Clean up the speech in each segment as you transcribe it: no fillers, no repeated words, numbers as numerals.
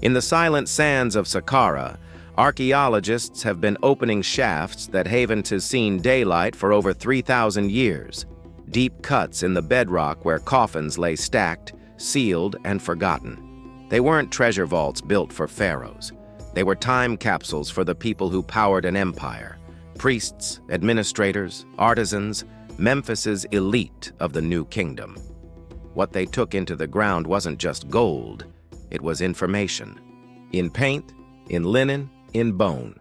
In the silent sands of Saqqara, archaeologists have been opening shafts that haven't seen daylight for over 3,000 years. Deep cuts in the bedrock where coffins lay stacked, sealed, and forgotten. They weren't treasure vaults built for pharaohs. They were time capsules for the people who powered an empire. Priests, administrators, artisans, Memphis's elite of the New Kingdom. What they took into the ground wasn't just gold, it was information. In paint, in linen, in bone.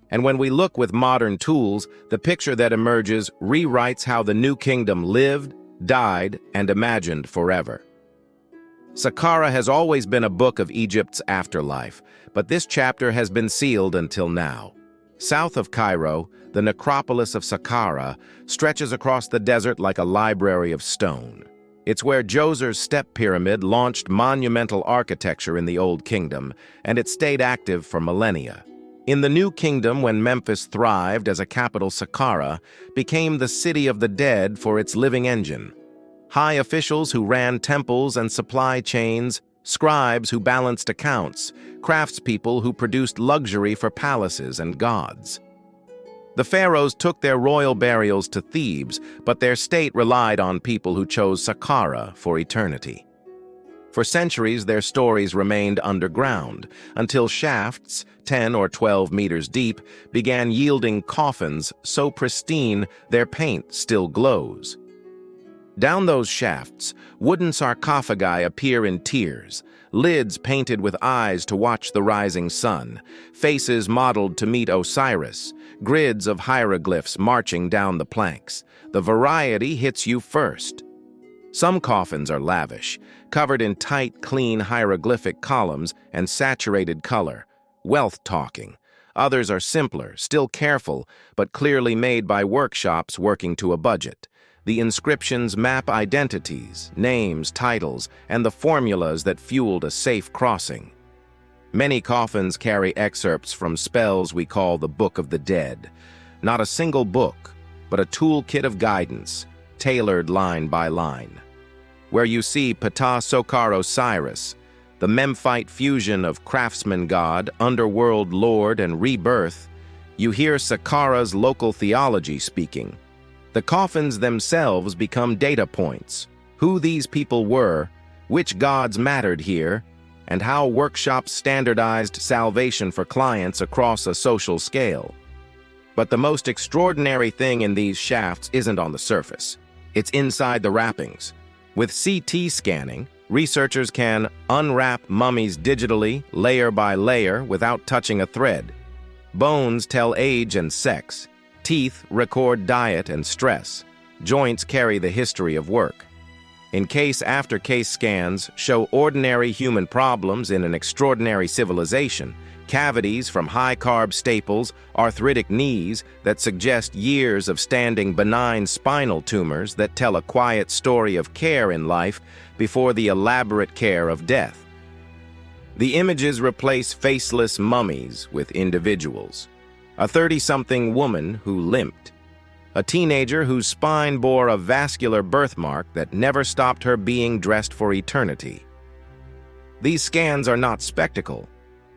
And when we look with modern tools, the picture that emerges rewrites how the New Kingdom lived, died, and imagined forever. Saqqara has always been a book of Egypt's afterlife, but this chapter has been sealed until now. South of Cairo, the necropolis of Saqqara stretches across the desert like a library of stone. It's where Djoser's step pyramid launched monumental architecture in the Old Kingdom, and it stayed active for millennia. In the New Kingdom, when Memphis thrived as a capital, Saqqara became the city of the dead for its living engine. High officials who ran temples and supply chains, scribes who balanced accounts, craftspeople who produced luxury for palaces and gods. The pharaohs took their royal burials to Thebes, but their state relied on people who chose Saqqara for eternity. For centuries, their stories remained underground, until shafts, 10 or 12 meters deep, began yielding coffins so pristine their paint still glows. Down those shafts, wooden sarcophagi appear in tiers, lids painted with eyes to watch the rising sun, faces modeled to meet Osiris, grids of hieroglyphs marching down the planks. The variety hits you first. Some coffins are lavish, covered in tight, clean hieroglyphic columns and saturated color, wealth talking. Others are simpler, still careful, but clearly made by workshops working to a budget. The inscriptions map identities, names, titles, and the formulas that fueled a safe crossing. Many coffins carry excerpts from spells we call the Book of the Dead. Not a single book, but a toolkit of guidance, tailored line by line. Where you see Ptah Sokar Osiris, the Memphite fusion of craftsman god, underworld lord, and rebirth, you hear Saqqara's local theology speaking. The coffins themselves become data points, who these people were, which gods mattered here, and how workshops standardized salvation for clients across a social scale. But the most extraordinary thing in these shafts isn't on the surface. It's inside the wrappings. With CT scanning, researchers can unwrap mummies digitally, layer by layer, without touching a thread. Bones tell age and sex. Teeth record diet and stress. Joints carry the history of work. In case-after-case scans show ordinary human problems in an extraordinary civilization, cavities from high-carb staples, arthritic knees that suggest years of standing benign spinal tumors that tell a quiet story of care in life before the elaborate care of death. The images replace faceless mummies with individuals. A 30-something woman who limped. A teenager whose spine bore a vascular birthmark that never stopped her being dressed for eternity. These scans are not spectacle.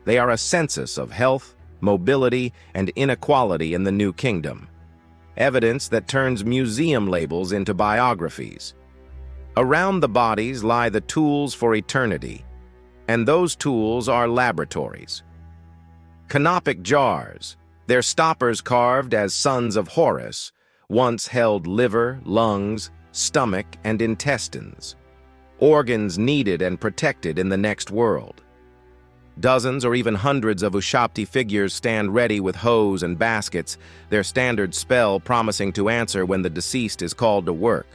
They are a census of health, mobility, and inequality in the New Kingdom. Evidence that turns museum labels into biographies. Around the bodies lie the tools for eternity, and those tools are laboratories. Canopic jars, their stoppers carved as sons of Horus, once held liver, lungs, stomach, and intestines, organs needed and protected in the next world. Dozens or even hundreds of Ushabti figures stand ready with hoes and baskets, their standard spell promising to answer when the deceased is called to work.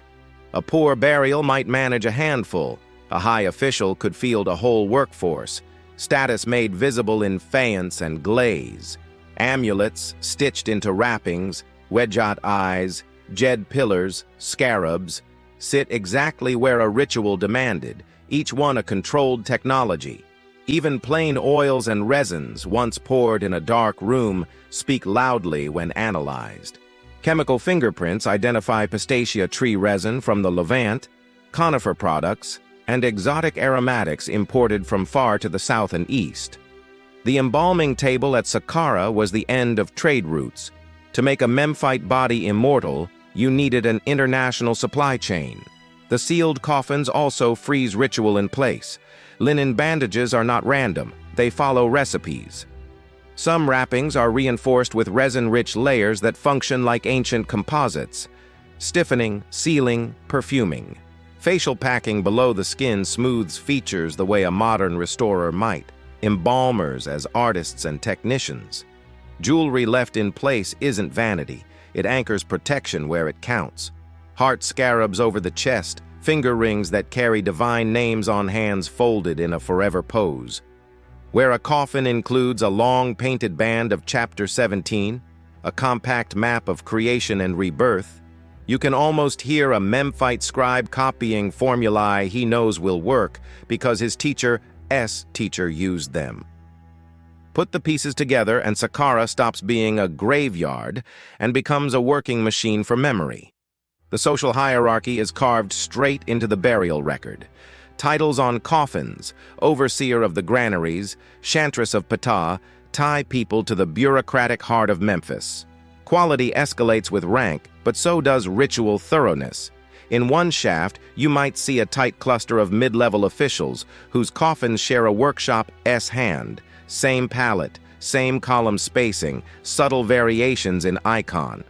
A poor burial might manage a handful. A high official could field a whole workforce, status made visible in faience and glaze. Amulets stitched into wrappings, wedjat eyes, jed pillars, scarabs, sit exactly where a ritual demanded, each one a controlled technology. Even plain oils and resins, once poured in a dark room, speak loudly when analyzed. Chemical fingerprints identify pistachia tree resin from the Levant, conifer products, and exotic aromatics imported from far to the south and east. The embalming table at Saqqara was the end of trade routes. To make a memphite body immortal, you needed an international supply chain. The sealed coffins also freeze ritual in place. Linen bandages are not random, they follow recipes. Some wrappings are reinforced with resin-rich layers that function like ancient composites, stiffening, sealing, perfuming. Facial packing below the skin smooths features the way a modern restorer might. Embalmers as artists and technicians. Jewelry left in place isn't vanity, it anchors protection where it counts. Heart scarabs over the chest, finger rings that carry divine names on hands folded in a forever pose. Where a coffin includes a long painted band of Chapter 17, a compact map of creation and rebirth, you can almost hear a Memphite scribe copying formulae he knows will work because his teacher used them. Put the pieces together and Saqqara stops being a graveyard and becomes a working machine for memory. The social hierarchy is carved straight into the burial record. Titles on coffins, overseer of the granaries, chantress of Ptah, tie people to the bureaucratic heart of Memphis. Quality escalates with rank, but so does ritual thoroughness. In one shaft, you might see a tight cluster of mid-level officials whose coffins share a workshop's hand, same palette, same column spacing, subtle variations in icon.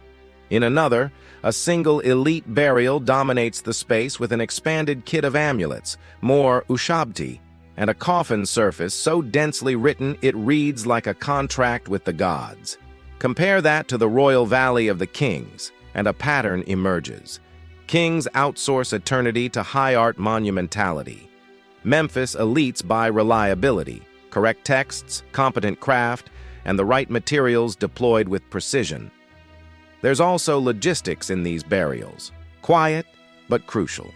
In another, a single elite burial dominates the space with an expanded kit of amulets, more ushabti, and a coffin surface so densely written it reads like a contract with the gods. Compare that to the royal valley of the kings, and a pattern emerges. Kings outsource eternity to high art monumentality. Memphis elites by reliability, correct texts, competent craft, and the right materials deployed with precision. There's also logistics in these burials, quiet but crucial.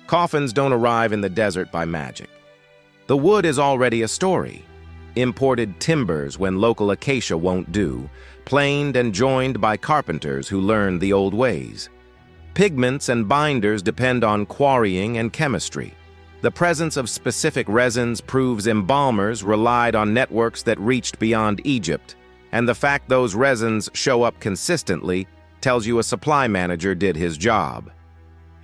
Coffins don't arrive in the desert by magic. The wood is already a story. Imported timbers when local acacia won't do, planed and joined by carpenters who learned the old ways. Pigments and binders depend on quarrying and chemistry. The presence of specific resins proves embalmers relied on networks that reached beyond Egypt, and the fact those resins show up consistently tells you a supply manager did his job.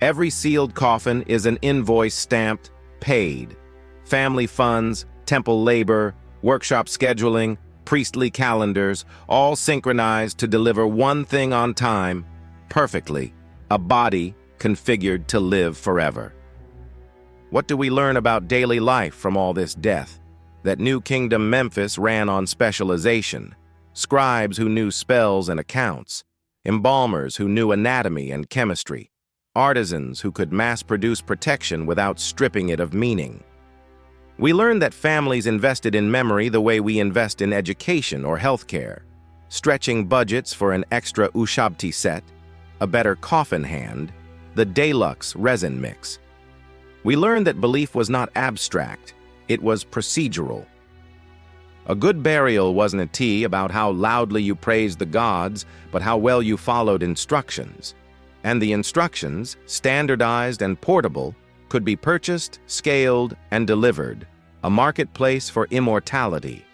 Every sealed coffin is an invoice stamped, paid. Family funds, temple labor, workshop scheduling, priestly calendars, all synchronized to deliver one thing on time, perfectly, a body configured to live forever. What do we learn about daily life from all this death? That New Kingdom Memphis ran on specialization. Scribes who knew spells and accounts, embalmers who knew anatomy and chemistry, artisans who could mass-produce protection without stripping it of meaning. We learned that families invested in memory the way we invest in education or healthcare, stretching budgets for an extra ushabti set, a better coffin hand, the deluxe resin mix. We learned that belief was not abstract, it was procedural. A good burial wasn't a tea about how loudly you praised the gods, but how well you followed instructions. And the instructions, standardized and portable, could be purchased, scaled, and delivered. A marketplace for immortality.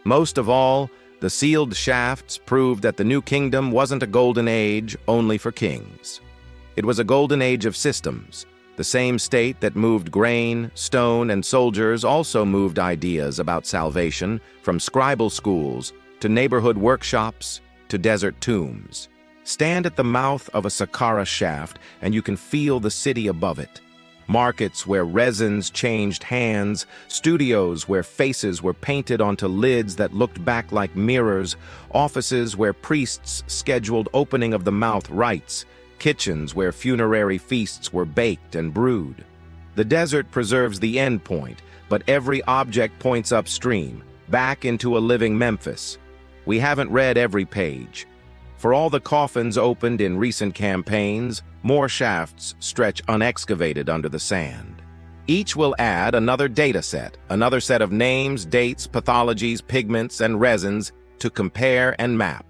Most of all, the sealed shafts proved that the New Kingdom wasn't a golden age only for kings. It was a golden age of systems. The same state that moved grain, stone, and soldiers also moved ideas about salvation, from scribal schools to neighborhood workshops to desert tombs. Stand at the mouth of a Saqqara shaft and you can feel the city above it. Markets where resins changed hands, studios where faces were painted onto lids that looked back like mirrors, offices where priests scheduled opening of the mouth rites, kitchens where funerary feasts were baked and brewed. The desert preserves the end point, but every object points upstream, back into a living Memphis. We haven't read every page. For all the coffins opened in recent campaigns, more shafts stretch unexcavated under the sand. Each will add another data set, another set of names, dates, pathologies, pigments, and resins to compare and map.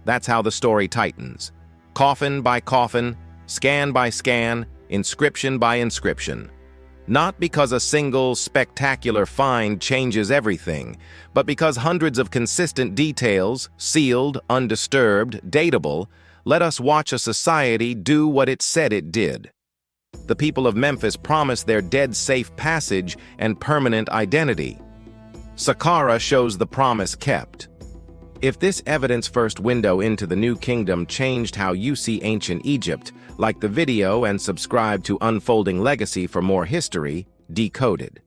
That's how the story tightens. Coffin by coffin, scan by scan, inscription by inscription. Not because a single, spectacular find changes everything, but because hundreds of consistent details, sealed, undisturbed, datable, let us watch a society do what it said it did. The people of Memphis promised their dead safe passage and permanent identity. Saqqara shows the promise kept. If this evidence-first window into the New Kingdom changed how you see ancient Egypt, like the video and subscribe to Unfolding Legacy for more history, decoded.